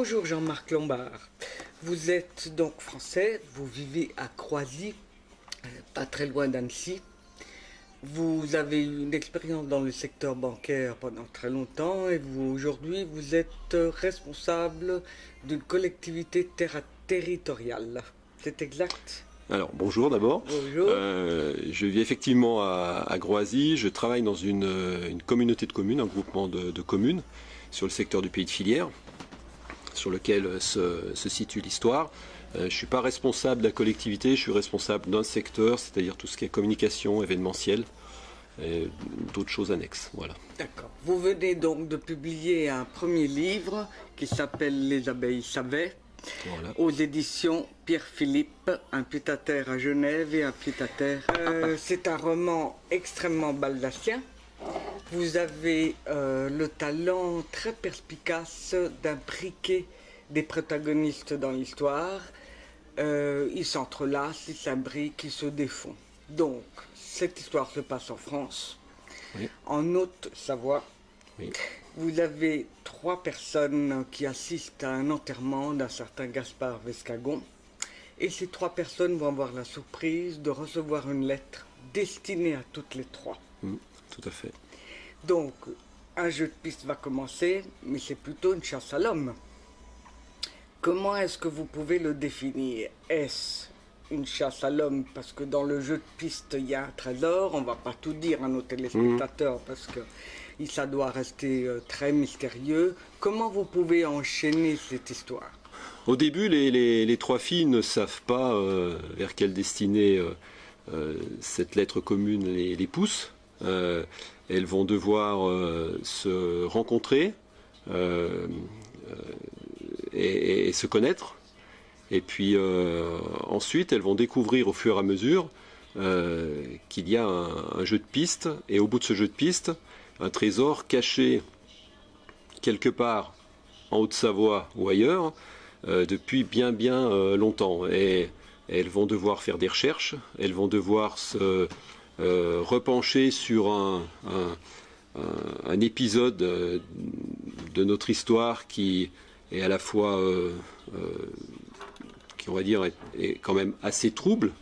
Bonjour Jean-Marc Lombard. Vous êtes donc français, vous vivez à Croisy, pas très loin d'Annecy. Vous avez eu une expérience dans le secteur bancaire pendant très longtemps et aujourd'hui vous êtes responsable d'une collectivité territoriale. C'est exact? Alors, bonjour d'abord. Bonjour. Je vis effectivement à Groisy. Je travaille dans une communauté de communes, un groupement de communes sur le secteur du pays de Filière, sur lequel se situe l'histoire. Je ne suis pas responsable de la collectivité, je suis responsable d'un secteur, c'est-à-dire tout ce qui est communication, événementiel et d'autres choses annexes. Voilà. D'accord. Vous venez donc de publier un premier livre qui s'appelle Les abeilles savaient. Voilà. Aux éditions Pierre-Philippe, un pied-à-terre à Genève et un pied-à-terre à Paris. C'est un roman extrêmement baldacien. Vous avez le talent très perspicace d'imbriquer des protagonistes dans l'histoire. Ils s'entrelacent, ils s'imbriquent, ils se défont. Donc, cette histoire se passe en France, Oui. en Haute-Savoie. Oui. Vous avez 3 personnes qui assistent à un enterrement d'un certain Gaspard Vescagon. Et ces 3 personnes vont avoir la surprise de recevoir une lettre destinée à toutes les 3. Tout à fait. Donc, un jeu de piste va commencer, mais c'est plutôt une chasse à l'homme. Comment est-ce que vous pouvez le définir? Est-ce une chasse à l'homme parce que dans le jeu de piste il y a un trésor? On ne va pas tout dire à nos téléspectateurs parce que ça doit rester très mystérieux. Comment vous pouvez enchaîner cette histoire? Au début, les 3 filles ne savent pas vers quelle destinée cette lettre commune les pousse. Elles vont devoir se rencontrer et se connaître. Et puis ensuite, elles vont découvrir au fur et à mesure qu'il y a un jeu de piste. Et au bout de ce jeu de piste, un trésor caché quelque part en Haute-Savoie ou ailleurs depuis bien longtemps. Et elles vont devoir faire des recherches, elles vont devoir se repencher sur un épisode de notre histoire qui est à la fois, qui on va dire, est quand même assez trouble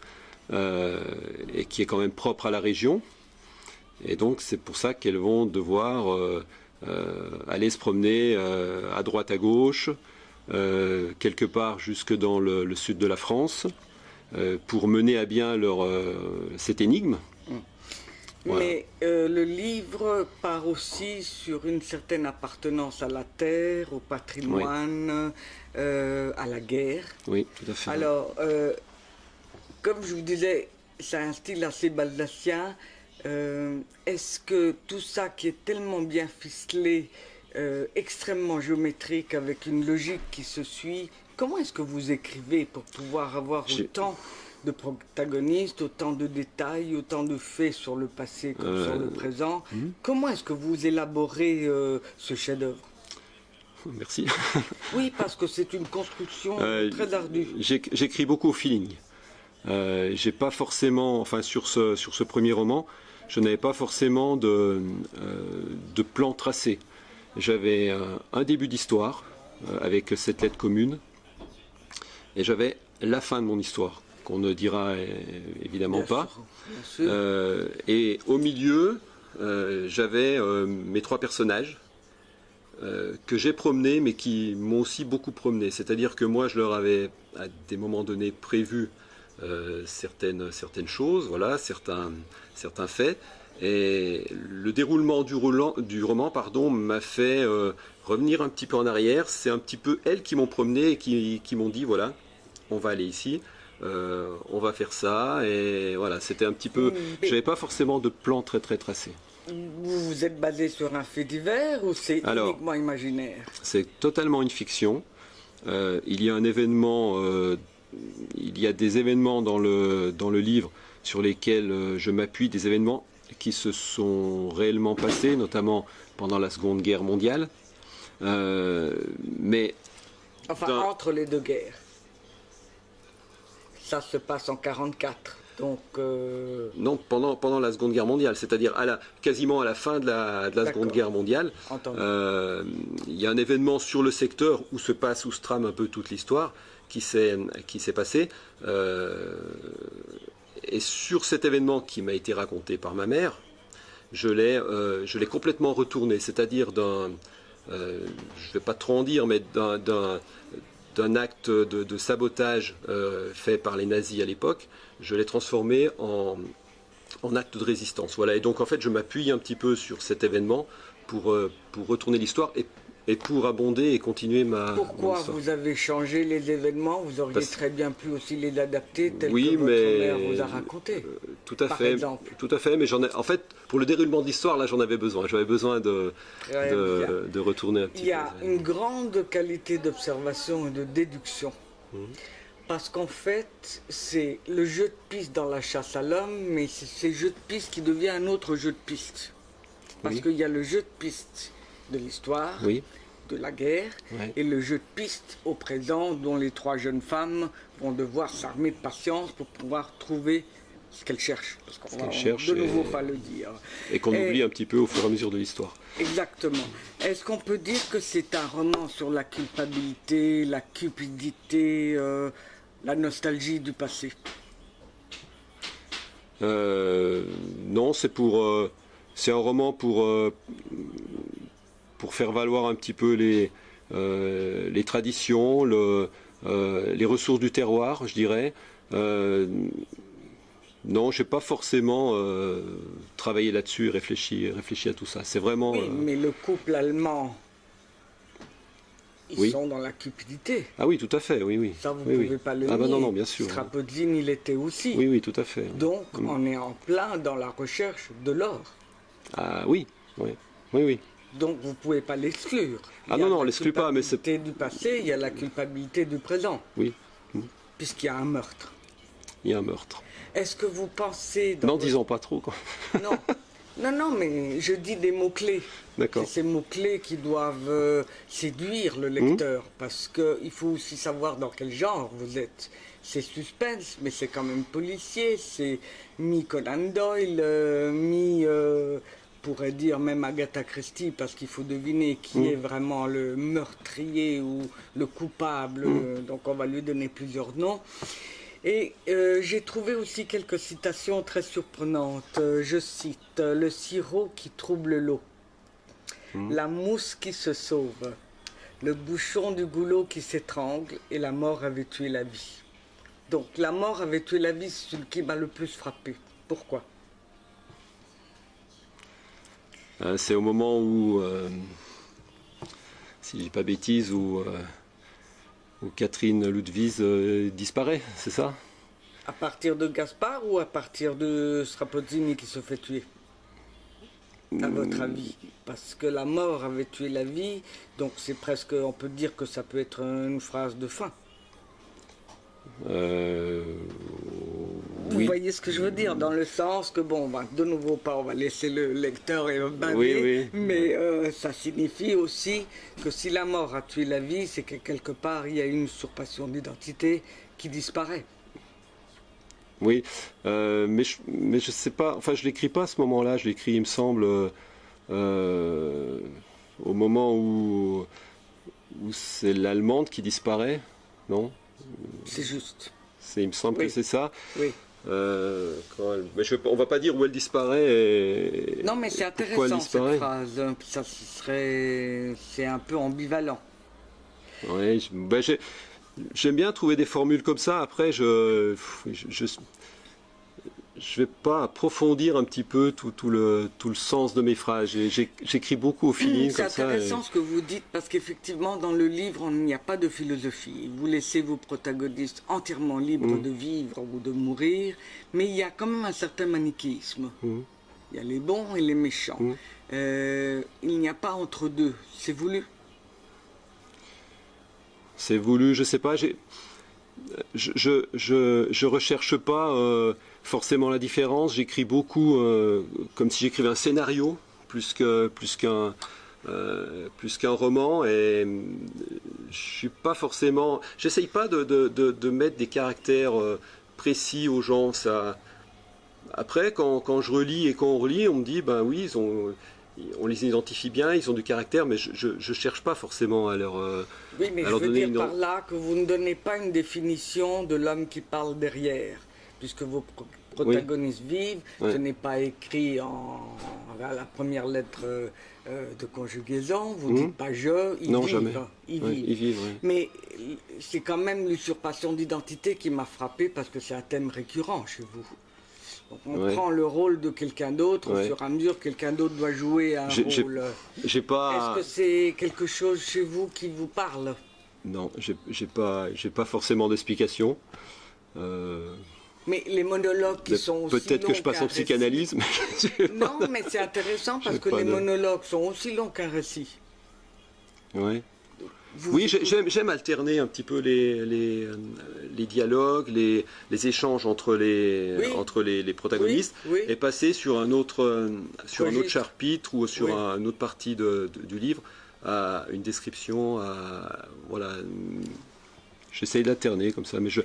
et qui est quand même propre à la région. Et donc c'est pour ça qu'elles vont devoir aller se promener à droite à gauche, quelque part jusque dans le sud de la France, pour mener à bien cette énigme. Voilà. Mais le livre part aussi sur une certaine appartenance à la terre, au patrimoine, oui. À la guerre. Oui, tout à fait. Alors, comme je vous disais, c'est un style assez baldacien. Est-ce que tout ça qui est tellement bien ficelé, extrêmement géométrique, avec une logique qui se suit, comment est-ce que vous écrivez pour pouvoir avoir autant de protagonistes, autant de détails, autant de faits sur le passé comme sur le présent? Comment est-ce que vous élaborez ce chef-d'œuvre? Merci. Oui, parce que c'est une construction très ardue. J'écris beaucoup au feeling. J'ai pas forcément, enfin sur ce premier roman, je n'avais pas forcément de plan tracé. J'avais un début d'histoire avec cette lettre commune et j'avais la fin de mon histoire, qu'on ne dira évidemment bien pas. Sûr, bien sûr. Et au milieu, j'avais mes 3 personnages que j'ai promenés, mais qui m'ont aussi beaucoup promené. C'est-à-dire que moi, je leur avais, à des moments donnés, prévu certaines choses, voilà, certains faits. Et le déroulement du roman m'a fait revenir un petit peu en arrière. C'est un petit peu elles qui m'ont promené et qui m'ont dit, voilà, on va aller ici. On va faire ça, et voilà, c'était un petit peu. J'avais pas forcément de plan très tracé. Vous vous êtes basé sur un fait divers ou c'est uniquement imaginaire? C'est totalement une fiction. Il y a un événement, il y a des événements dans le livre sur lesquels je m'appuie, des événements qui se sont réellement passés, notamment pendant la Seconde Guerre mondiale. Mais enfin, entre les 2 guerres. Ça se passe en 1944. Donc, Non, pendant la Seconde Guerre mondiale, c'est-à-dire quasiment à la fin de la Seconde Guerre mondiale. entendu. Il y a un événement sur le secteur où se trame un peu toute l'histoire qui s'est passé. Et sur cet événement qui m'a été raconté par ma mère, je l'ai complètement retourné, c'est-à-dire je ne vais pas trop en dire, mais d'un acte de sabotage fait par les nazis à l'époque, je l'ai transformé en acte de résistance. Voilà. Et donc en fait, je m'appuie un petit peu sur cet événement pour retourner l'histoire et pour abonder et continuer mon Pourquoi histoire. vous avez changé les événements? Vous auriez très bien pu aussi les adapter tels Oui, que votre mais mère vous a raconté. Tout à par fait, exemple. tout à fait. Mais en fait, pour le déroulement de l'histoire, là, j'en avais besoin. J'avais besoin de retourner un petit peu. Il y a une grande qualité d'observation et de déduction. Parce qu'en fait, c'est le jeu de piste dans la chasse à l'homme, mais c'est ce jeu de piste qui devient un autre jeu de piste. Parce Oui. qu'il y a le jeu de piste de l'histoire, Oui, de la guerre, Ouais. et le jeu de piste au présent, dont les trois jeunes femmes vont devoir s'armer de patience pour pouvoir trouver ce qu'elles cherchent. Parce qu'on va cherchent de nouveau et- pas le dire. et qu'on oublie un petit peu au fur et à mesure de l'histoire. Exactement. Est-ce qu'on peut dire que c'est un roman sur la culpabilité, la cupidité, la nostalgie du passé? Non, c'est un roman pour faire valoir un petit peu les traditions, les ressources du terroir, je dirais. Non, je n'ai pas forcément travaillé là-dessus et réfléchi à tout ça. C'est vraiment... Oui, mais le couple allemand, ils Oui. sont dans la cupidité. Ah oui, tout à fait, oui, oui. Ça, vous Oui, ne oui. pouvez pas le Ah nier. bah non, non, bien sûr. Strapodzine, il était aussi. Oui, oui, tout à fait. Donc, on est en plein dans la recherche de l'or. Ah oui, oui, oui, oui. Donc, vous ne pouvez pas l'exclure. Ah Il y a non, non, on la l'exclut pas, mais c'est... culpabilité du passé, il y a la culpabilité du présent, Oui, puisqu'il y a un meurtre. il y a un meurtre. Est-ce que vous pensez... dans N'en votre- disons pas trop, quoi. Non. Non, non, mais je dis des mots-clés. D'accord. C'est ces mots-clés qui doivent séduire le lecteur, parce qu'il faut aussi savoir dans quel genre vous êtes. C'est suspense, mais c'est quand même policier, c'est mi-Conan Doyle, pourrait dire même Agatha Christie, parce qu'il faut deviner qui est vraiment le meurtrier ou le coupable, donc on va lui donner plusieurs noms. Et j'ai trouvé aussi quelques citations très surprenantes. Je cite le sirop qui trouble l'eau, la mousse qui se sauve, le bouchon du goulot qui s'étrangle et la mort avait tué la vie. Donc la mort avait tué la vie, c'est ce qui m'a le plus frappé. Pourquoi? C'est au moment où, si je dis pas bêtise, où Catherine Ludwig disparaît, c'est ça? À partir de Gaspard ou à partir de Strapozzini qui se fait tuer? À votre avis? Parce que la mort avait tué la vie, donc c'est presque, on peut dire que ça peut être une phrase de fin. Vous Oui. voyez ce que je veux dire, dans le sens que, bon, de nouveau pas, on va laisser le lecteur baver, Oui, oui. mais ça signifie aussi que si la mort a tué la vie, c'est que quelque part il y a une usurpation d'identité qui disparaît. Oui, mais je sais pas, enfin je l'écris pas à ce moment-là, je l'écris, il me semble, au moment où c'est l'Allemande qui disparaît, non? C'est juste. Il me semble Oui. que c'est ça. Oui. Mais on va pas dire où elle disparaît et Non, mais c'est pourquoi elle intéressant cette disparaît. phrase. Ça serait, c'est un peu ambivalent. Ouais, j'aime bien trouver des formules comme ça. Après, je vais pas approfondir un petit peu tout le sens de mes phrases. J'écris beaucoup au feeling C'est comme ça. intéressant ce que vous dites parce qu'effectivement dans le livre il n'y a pas de philosophie. Vous laissez vos protagonistes entièrement libres de vivre ou de mourir, mais il y a quand même un certain manichéisme. Il y a les bons et les méchants. Il n'y a pas entre deux. C'est voulu. C'est voulu, je sais pas. Je recherche pas forcément la différence. J'écris beaucoup comme si j'écrivais un scénario plus qu'un roman, et je suis pas forcément. J'essaye pas de mettre des caractères précis aux gens. Ça... Après, quand je relis et quand on relit, on me dit, ben oui, on les identifie bien, ils ont du caractère, mais je ne cherche pas forcément à leur, Oui, mais à je leur veux donner dire une... par là que vous ne donnez pas une définition de l'homme qui parle derrière, puisque vos protagonistes vivent, Ouais. ce n'est pas écrit à la première lettre de conjugaison, vous ne dites pas je, ils Non, vivent. jamais. Ils Ouais, vivent. ils vivent, ouais. Mais c'est quand même l'usurpation d'identité qui m'a frappé parce que c'est un thème récurrent chez vous. Donc on Ouais. prend le rôle de quelqu'un d'autre, au Ouais. fur et à mesure quelqu'un d'autre doit jouer un rôle. J'ai pas... Est-ce que c'est quelque chose chez vous qui vous parle? Non, j'ai pas forcément d'explication. Mais les monologues qui sont aussi Peut-être longs que je passe qu'un en psychanalyse, mais récit- Non, mais c'est intéressant parce que pas les de- monologues sont aussi longs qu'un récit. ouais. Vous Oui, écoutez- j'aime alterner un petit peu les dialogues, les échanges entre Oui. les protagonistes, Oui, oui. et passer sur un autre Registre. chapitre ou sur Oui. une autre partie du livre, à une description, voilà. J'essaye d'alterner comme ça, mais je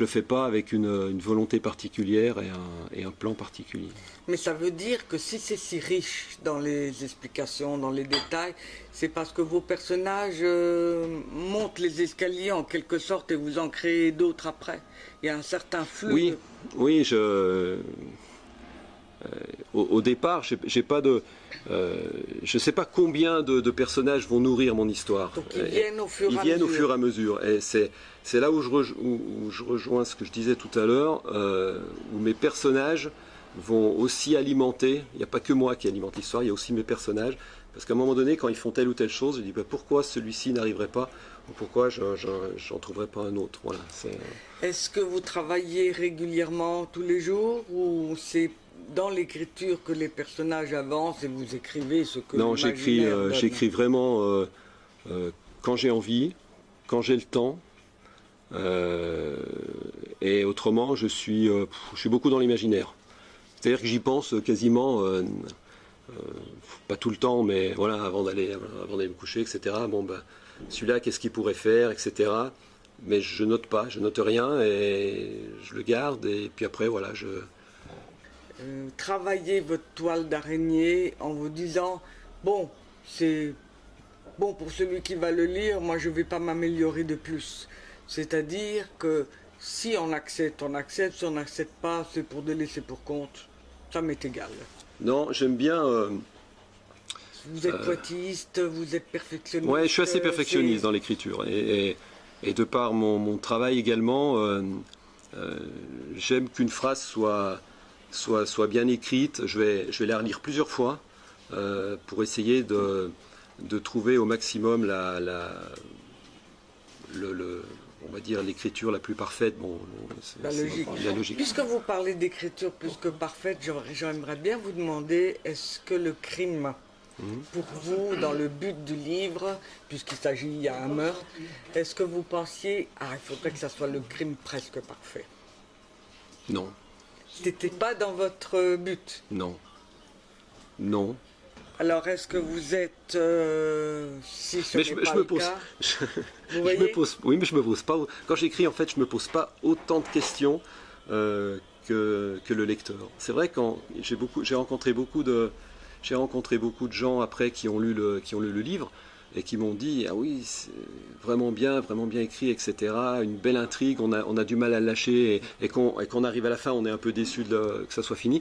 le fais pas avec une volonté particulière et un plan particulier. Mais ça veut dire que si c'est si riche dans les explications, dans les détails, c'est parce que vos personnages montent les escaliers en quelque sorte et vous en créez d'autres après. Il y a un certain flux. Oui, oui, au départ, j'ai pas de, je sais pas combien de personnages vont nourrir mon histoire. Donc ils viennent au fur et Ils à viennent au mesure. fur et à mesure. Et c'est là où je rejoins ce que je disais tout à l'heure, où mes personnages vont aussi alimenter. Il n'y a pas que moi qui alimente l'histoire, il y a aussi mes personnages. Parce qu'à un moment donné, quand ils font telle ou telle chose, je dis bah, pourquoi celui-ci n'arriverait pas, ou pourquoi j'en trouverais pas un autre. Voilà. Est-ce que vous travaillez régulièrement tous les jours ou c'est dans l'écriture que les personnages avancent et vous écrivez ce que Non, l'imaginaire donne? j'écris vraiment quand j'ai envie, quand j'ai le temps. Et autrement, je suis beaucoup dans l'imaginaire. C'est-à-dire que j'y pense quasiment, pas tout le temps, mais voilà, avant d'aller me coucher, etc. Bon, ben, celui-là, qu'est-ce qu'il pourrait faire, etc. Mais je note pas, je note rien et je le garde. Et puis après, voilà, Travaillez votre toile d'araignée en vous disant bon, c'est bon pour celui qui va le lire, moi je ne vais pas m'améliorer de plus. C'est-à-dire que si on accepte, on accepte, si on n'accepte pas, c'est pour de laisser pour compte. Ça m'est égal. Non, j'aime bien. Vous êtes pointilliste, vous êtes perfectionniste. Ouais, je suis assez perfectionniste dans l'écriture. Et de par mon travail également, j'aime qu'une phrase soit bien écrite. Je vais la relire plusieurs fois pour essayer de trouver au maximum on va dire l'écriture la plus parfaite. Bon, La logique. La logique. Puisque vous parlez d'écriture plus que parfaite, j'aimerais bien vous demander, est-ce que le crime, pour vous, dans le but du livre, puisqu'il s'agit, il y a un meurtre, est-ce que vous pensiez, il faudrait que ça soit le crime presque parfait? Non, C'était pas dans votre but. non, non. Alors, est-ce que vous êtes, si ce Mais n'est pas le cas, oui, mais je me pose pas. Quand j'écris, en fait, je me pose pas autant de questions que le lecteur. C'est vrai quand j'ai rencontré beaucoup de gens après qui ont lu le livre et qui m'ont dit ah oui, c'est vraiment bien écrit, etc. Une belle intrigue. On a du mal à le lâcher et qu'on arrive à la fin, on est un peu déçu que ça soit fini.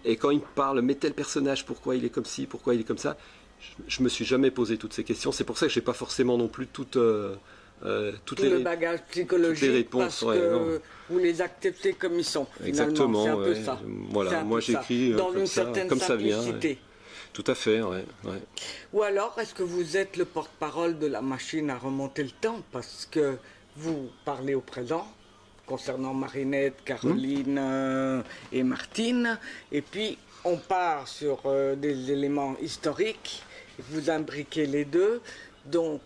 Et quand il me parle, mais tel personnage, pourquoi il est comme ci, pourquoi il est comme ça, je me suis jamais posé toutes ces questions. C'est pour ça que j'ai pas forcément non plus toutes tout le bagage psychologique, toutes les réponses, parce que non. vous les acceptez comme ils sont. Finalement. Exactement. C'est un peu Ouais. ça. Voilà, C'est un moi peu ça. j'écris dans une certaine comme ça vient. simplicité. Ouais. Tout à fait, ouais. Ou alors, est-ce que vous êtes le porte-parole de la machine à remonter le temps parce que vous parlez au présent concernant Marinette, Caroline et Martine, et puis on part sur des éléments historiques, vous imbriquez les deux. Donc,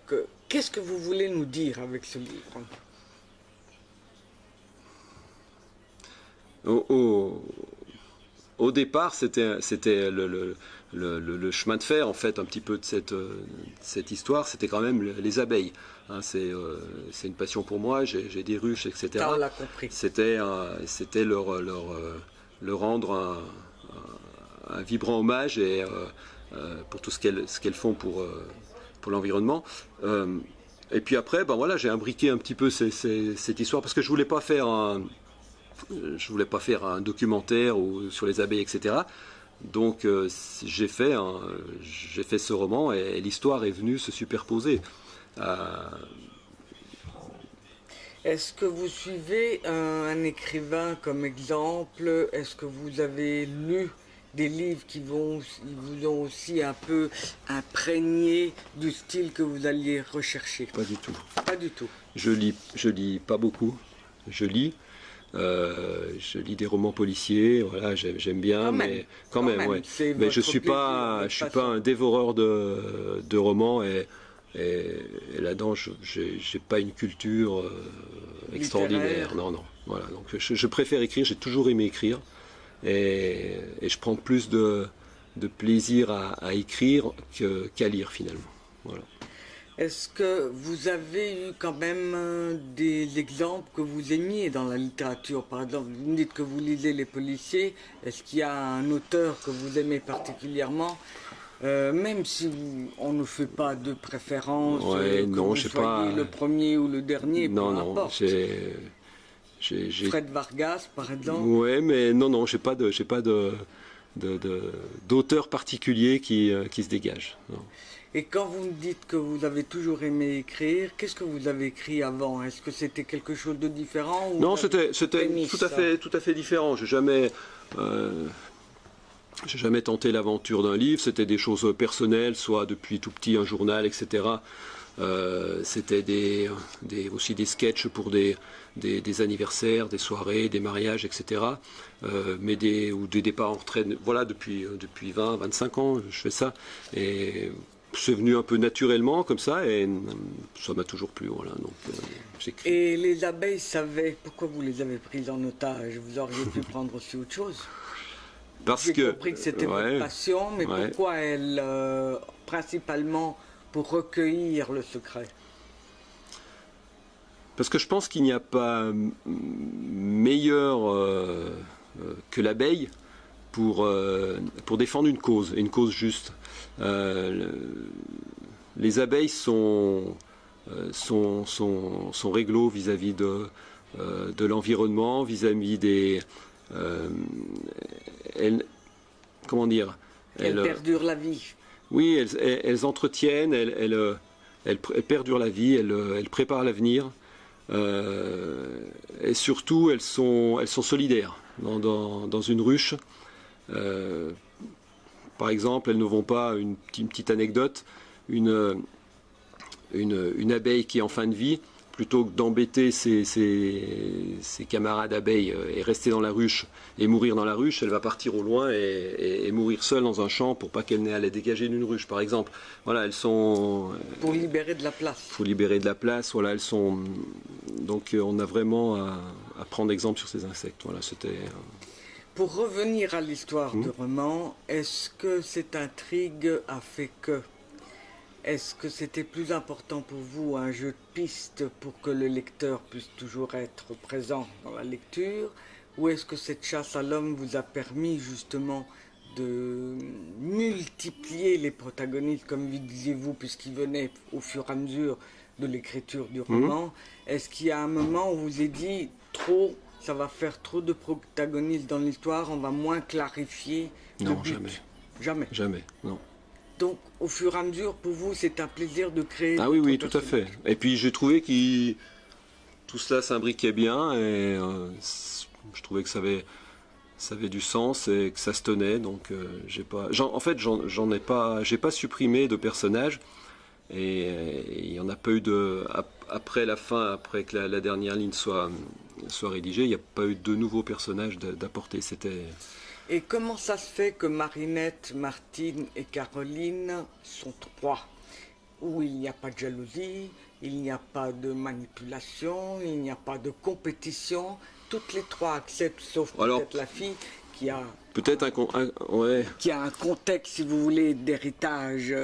qu'est-ce que vous voulez nous dire avec ce livre? au départ, c'était le chemin de fer, en fait, un petit peu de cette histoire, c'était quand même les abeilles. Hein, c'est une passion pour moi, j'ai des ruches, etc. Ça, on l'a compris. C'était leur rendre un vibrant hommage et, pour tout ce qu'elles font pour l'environnement. Et puis après, ben voilà, j'ai imbriqué un petit peu cette histoire parce que je voulais pas faire un documentaire sur les abeilles, etc. Donc j'ai fait ce roman et l'histoire est venue se superposer. Est-ce que vous suivez un écrivain comme exemple? Est-ce que vous avez lu des livres qui vous ont aussi un peu imprégné du style que vous alliez rechercher? Pas du tout. Pas du tout. Je lis pas beaucoup. Je lis des romans policiers, voilà, j'aime bien, mais quand même, ouais. Mais je suis pas un dévoreur de romans et là-dedans, j'ai pas une culture extraordinaire. Non. Voilà, donc je préfère écrire. J'ai toujours aimé écrire et je prends plus de plaisir à écrire qu'à lire finalement. Voilà. Est-ce que vous avez eu quand même des exemples que vous aimiez dans la littérature? Par exemple, vous me dites que vous lisez les policiers. Est-ce qu'il y a un auteur que vous aimez particulièrement? Même si on ne fait pas de préférence, non, je sais pas. Le premier ou le dernier, peu importe. Fred Vargas, par exemple. Ouais, mais non, j'ai pas d'auteur particulier qui se dégage. Non. Et quand vous me dites que vous avez toujours aimé écrire, qu'est-ce que vous avez écrit avant? Est-ce que c'était quelque chose de différent ou Non, c'était tout à fait différent. J'ai jamais tenté l'aventure d'un livre. C'était des choses personnelles, soit depuis tout petit un journal, etc. C'était aussi des sketchs pour des anniversaires, des soirées, des mariages, etc. Ou des départs en retraite. Voilà, depuis 20, 25 ans, je fais ça. Et c'est venu un peu naturellement comme ça et ça m'a toujours plu. Voilà, donc j'écris. Et les abeilles savaient pourquoi vous les avez prises en otage? Vous auriez pu prendre aussi autre chose. J'ai compris que c'était votre passion, mais pourquoi elles, principalement pour recueillir le secret? Parce que je pense qu'il n'y a pas meilleur que l'abeille pour défendre une cause juste. Les abeilles sont réglo vis-à-vis de l'environnement, vis-à-vis des... comment dire? Elles perdurent la vie. Oui, elles entretiennent, elles perdurent la vie, elles préparent l'avenir. Et surtout, elles sont solidaires dans une ruche. Par exemple, elles ne vont pas, une petite anecdote, une abeille qui est en fin de vie, plutôt que d'embêter ses camarades abeilles et rester dans la ruche et mourir dans la ruche, elle va partir au loin et mourir seule dans un champ pour pas qu'elle n'ait à la dégager d'une ruche, par exemple. Voilà, elles sont... Pour libérer de la place. Pour libérer de la place, voilà, elles sont... Donc on a vraiment à prendre exemple sur ces insectes. Voilà, c'était... Pour revenir à l'histoire du roman, est-ce que cette intrigue a fait que... Est-ce que c'était plus important pour vous un jeu de pistes pour que le lecteur puisse toujours être présent dans la lecture? Ou est-ce que cette chasse à l'homme vous a permis justement de multiplier les protagonistes, comme disiez-vous, puisqu'ils venaient au fur et à mesure de l'écriture du roman? Est-ce qu'il y a un moment où vous vous êtes dit, ça va faire trop de protagonistes dans l'histoire, on va moins clarifier le but? Jamais. Jamais, non. Donc, au fur et à mesure, pour vous, c'est un plaisir de créer... Ah oui, tout à fait. Et puis, j'ai trouvé que tout cela s'imbriquait bien et je trouvais que ça avait du sens et que ça se tenait. Donc, j'ai pas supprimé de personnages et il n'y en a pas eu après la fin, après que la dernière ligne soit rédigée, il n'y a pas eu de nouveaux personnages d'apporter. Et comment ça se fait que Marinette, Martine et Caroline sont trois? Où il n'y a pas de jalousie, il n'y a pas de manipulation, il n'y a pas de compétition. Toutes les trois acceptent, sauf peut-être la fille, qui a, Peut-être ouais. qui a un contexte, si vous voulez, d'héritage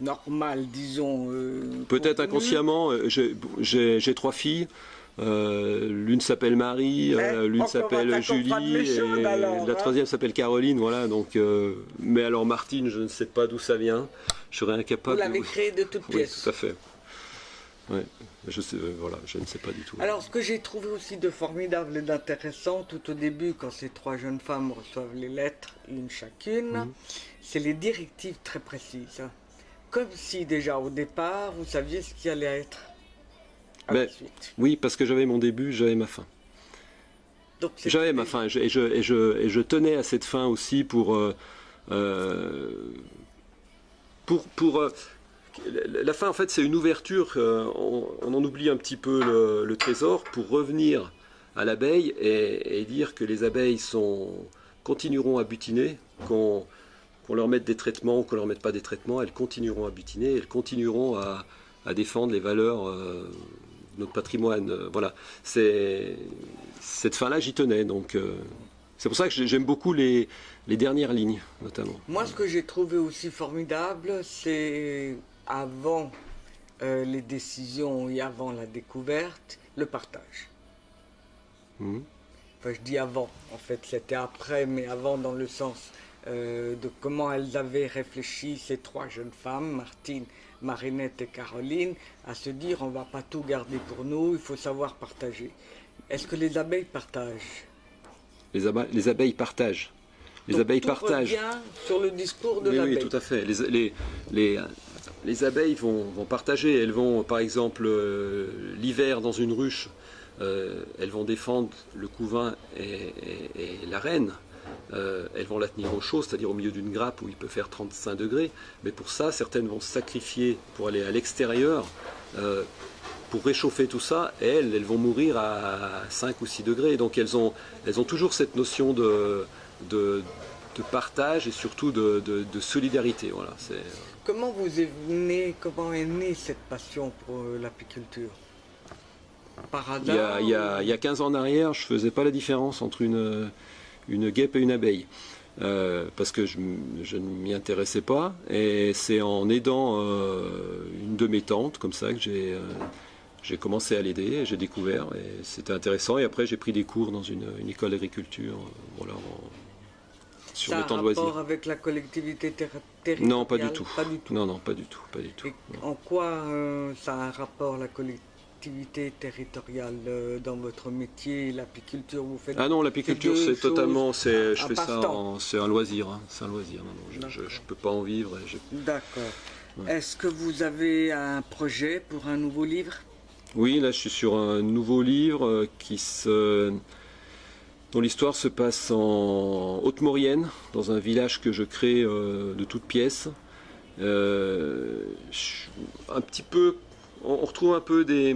normal, disons. Peut-être contenu. inconsciemment, j'ai 3 filles. L'une s'appelle Marie, l'une s'appelle Julie, et alors, la troisième s'appelle Caroline. Voilà. Donc, mais alors Martine, je ne sais pas d'où ça vient. Je serais incapable. Vous l'avez créée de toutes Oui, pièces. tout à fait. Ouais. Voilà, je ne sais pas du tout. Alors, ce que j'ai trouvé aussi de formidable et d'intéressant, tout au début, quand ces 3 jeunes femmes reçoivent les lettres, une chacune, c'est les directives très précises. Comme si déjà au départ, vous saviez ce qui allait être à la suite. Oui, parce que j'avais mon début, j'avais ma fin. J'avais ma fin, et je tenais à cette fin aussi pour la fin, en fait, c'est une ouverture. On en oublie un petit peu le trésor pour revenir à l'abeille et dire que les abeilles continueront à butiner, qu'on leur mette des traitements ou qu'on leur mette pas des traitements, elles continueront à butiner, elles continueront à défendre les valeurs de notre patrimoine. Voilà, cette fin-là, j'y tenais. Donc, c'est pour ça que j'aime beaucoup les dernières lignes, notamment. Moi, ce que j'ai trouvé aussi formidable, c'est avant les décisions et avant la découverte, le partage. Enfin, je dis avant, en fait, c'était après, mais avant dans le sens de comment elles avaient réfléchi, ces 3 jeunes femmes, Martine, Marinette et Caroline, à se dire on ne va pas tout garder pour nous, il faut savoir partager. Est-ce que les abeilles partagent? Les abeilles partagent. Les Donc, abeilles tout partagent. revient sur le discours de l'abeille. Oui, tout à fait. Les abeilles vont partager. Elles vont, par exemple, l'hiver dans une ruche, elles vont défendre le couvain et la reine. Elles vont la tenir au chaud, c'est-à-dire au milieu d'une grappe où il peut faire 35 degrés. Mais pour ça, certaines vont se sacrifier pour aller à l'extérieur, pour réchauffer tout ça. Et elles vont mourir à 5 ou 6 degrés. Donc elles ont toujours cette notion de partage et surtout de solidarité. Voilà, Comment est née cette passion pour l'apiculture? Par hasard? Il y a 15 ans en arrière, je ne faisais pas la différence entre une guêpe et une abeille. Parce que je ne m'y intéressais pas. Et c'est en aidant une de mes tantes, comme ça, que j'ai commencé à l'aider, et j'ai découvert. Et c'était intéressant. Et après, j'ai pris des cours dans une école d'agriculture. Voilà, sur le temps de loisir. Ça a un rapport avec la collectivité territoriale? Non, pas du tout. Pas du tout. Non, pas du tout. Pas du tout. Et en quoi ça a un rapport, la collectivité territoriale, dans votre métier, l'apiculture? Vous faites Ah non, l'apiculture, c'est totalement... je fais ça, c'est un loisir. Hein, c'est un loisir. Non, je ne peux pas en vivre. D'accord. Ouais. Est-ce que vous avez un projet pour un nouveau livre? Oui, là, je suis sur un nouveau livre dont l'histoire se passe en Haute-Maurienne, dans un village que je crée de toutes pièces. Un petit peu, on retrouve un peu des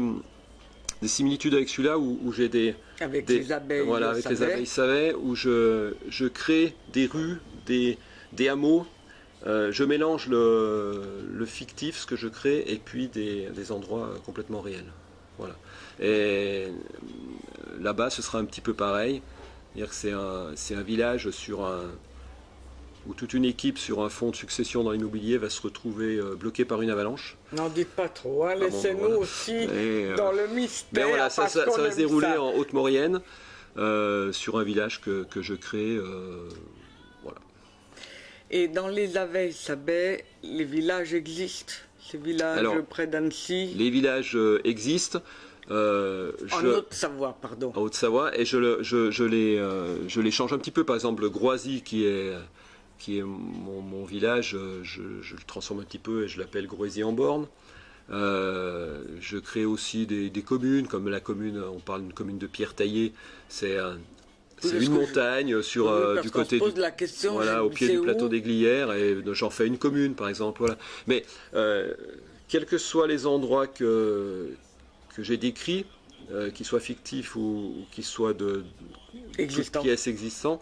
similitudes avec celui-là où j'ai les abeilles. Voilà, avec les abeilles savets, où je crée des rues, des hameaux. Je mélange le fictif, ce que je crée, et puis des endroits complètement réels. Voilà. Et là-bas, ce sera un petit peu pareil. C'est-à-dire que c'est un village où toute une équipe sur un fonds de succession dans l'immobilier va se retrouver bloquée par une avalanche. N'en dites pas trop, hein, laissez-nous voilà. aussi dans le mystère. Mais voilà, ça va se dérouler ça. en Haute-Maurienne, sur un village que je crée. Voilà. Et dans les abeilles sabais, les villages existent? Ces villages près d'Annecy? Les villages existent. En Haute-Savoie, pardon. En Haute-Savoie, et je les change un petit peu. Par exemple, le Groisy, qui est mon village, je le transforme un petit peu et je l'appelle Groisy-en-Born. Je crée aussi des communes, comme la commune, on parle d'une commune de Pierre Taillé, c'est une montagne du côté pose la question, voilà, au pied du plateau des Glières, et j'en fais une commune par exemple. Voilà. Mais quels que soient les endroits que j'ai décrits, qu'ils soient fictifs ou qu'ils soient de toutes pièces existantes,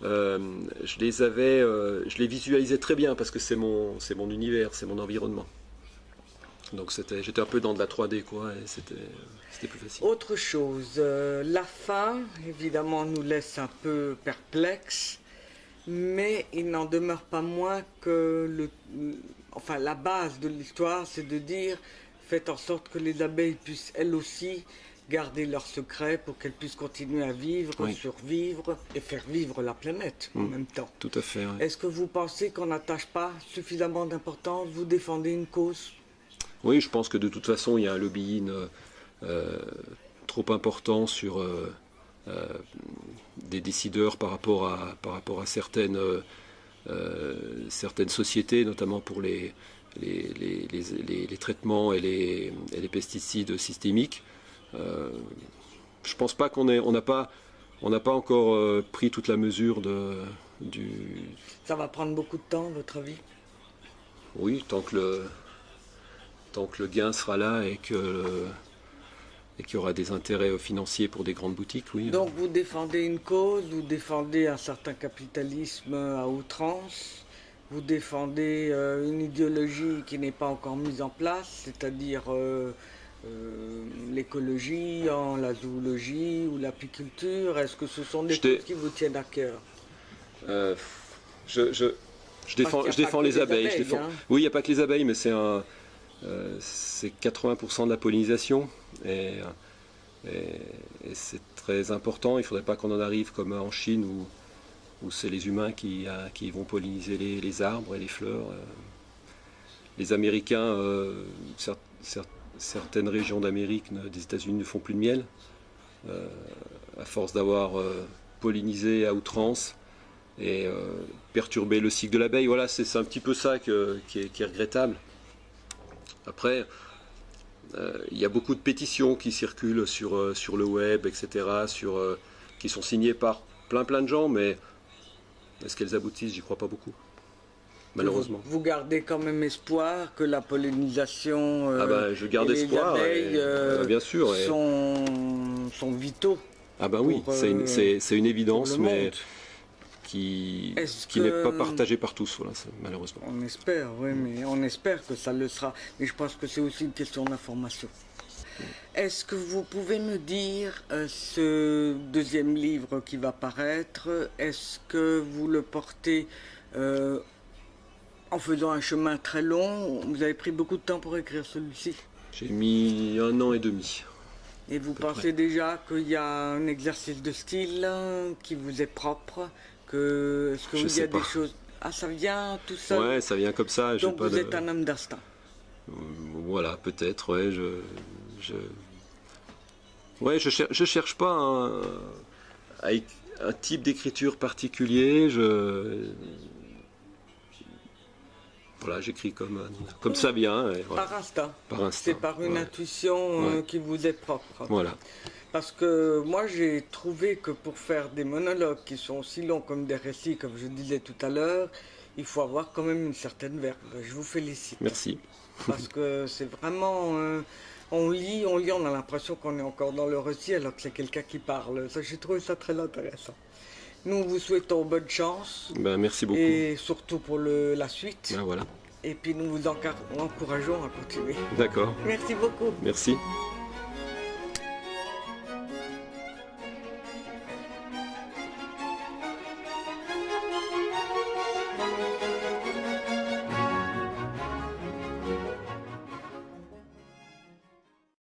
je les visualisais très bien parce que c'est mon univers, c'est mon environnement. Donc j'étais un peu dans de la 3D, quoi, et c'était plus facile. Autre chose, la fin, évidemment, nous laisse un peu perplexes, mais il n'en demeure pas moins que la base de l'histoire, c'est de dire, faites en sorte que les abeilles puissent elles aussi garder leur secret pour qu'elles puissent continuer à vivre, Oui. survivre et faire vivre la planète en même temps. Tout à fait. Ouais. Est-ce que vous pensez qu'on n'attache pas suffisamment d'importance? Vous défendez une cause? Oui, je pense que de toute façon, il y a un lobbying trop important sur des décideurs par rapport à certaines sociétés, notamment pour les traitements et les pesticides systémiques. Je pense pas on n'a pas encore pris toute la mesure du. Ça va prendre beaucoup de temps, à votre avis? Oui, tant que le gain sera là et qu'il y aura des intérêts financiers pour des grandes boutiques, oui. Donc vous défendez une cause, vous défendez un certain capitalisme à outrance, vous défendez une idéologie qui n'est pas encore mise en place, c'est-à-dire l'écologie, la zoologie ou l'apiculture. Est-ce que ce sont des choses qui vous tiennent à cœur? Je défends les abeilles. Hein. Oui, il n'y a pas que les abeilles, mais c'est 80% de la pollinisation et c'est très important. Il ne faudrait pas qu'on en arrive comme en Chine où c'est les humains qui vont polliniser les arbres et les fleurs. Les Américains, certaines régions d'Amérique, des États-Unis ne font plus de miel à force d'avoir pollinisé à outrance et perturber le cycle de l'abeille. Voilà, c'est un petit peu ça qui est regrettable. Après, il y a beaucoup de pétitions qui circulent sur le web, etc., qui sont signées par plein de gens, mais est-ce qu'elles aboutissent? J'y crois pas beaucoup, malheureusement. Vous gardez quand même espoir que la pollinisation je garde espoir, les abeilles bien sûr, sont vitaux. Ah ben oui, c'est une évidence, mais qui n'est pas partagée par tous, voilà, malheureusement. On espère, oui, mais on espère que ça le sera. Mais je pense que c'est aussi une question d'information. Est-ce que vous pouvez me dire, ce deuxième livre qui va paraître, est-ce que vous le portez en faisant un chemin très long? Vous avez pris beaucoup de temps pour écrire celui-ci? J'ai mis 1 an et demi. Et vous pensez déjà qu'il y a un exercice de style qui vous est propre? Est-ce qu'il y a des choses... Ah, ça vient tout seul? Ouais, ça vient comme ça. Donc vous êtes un homme d'instinct? Voilà, peut-être, ouais. Je cherche pas un type d'écriture particulier. Voilà, j'écris comme ça vient. Et voilà. Par instinct. Par instinct. C'est par une intuition qui vous est propre. Voilà. Parce que moi j'ai trouvé que pour faire des monologues qui sont aussi longs comme des récits, comme je disais tout à l'heure, il faut avoir quand même une certaine verve. Je vous félicite. Merci. Parce que c'est vraiment... on lit, on a l'impression qu'on est encore dans le récit alors que c'est quelqu'un qui parle. J'ai trouvé ça très intéressant. Nous vous souhaitons bonne chance. Merci beaucoup. Et surtout pour la suite. Voilà. Et puis nous vous encourageons à continuer. D'accord. Merci beaucoup. Merci.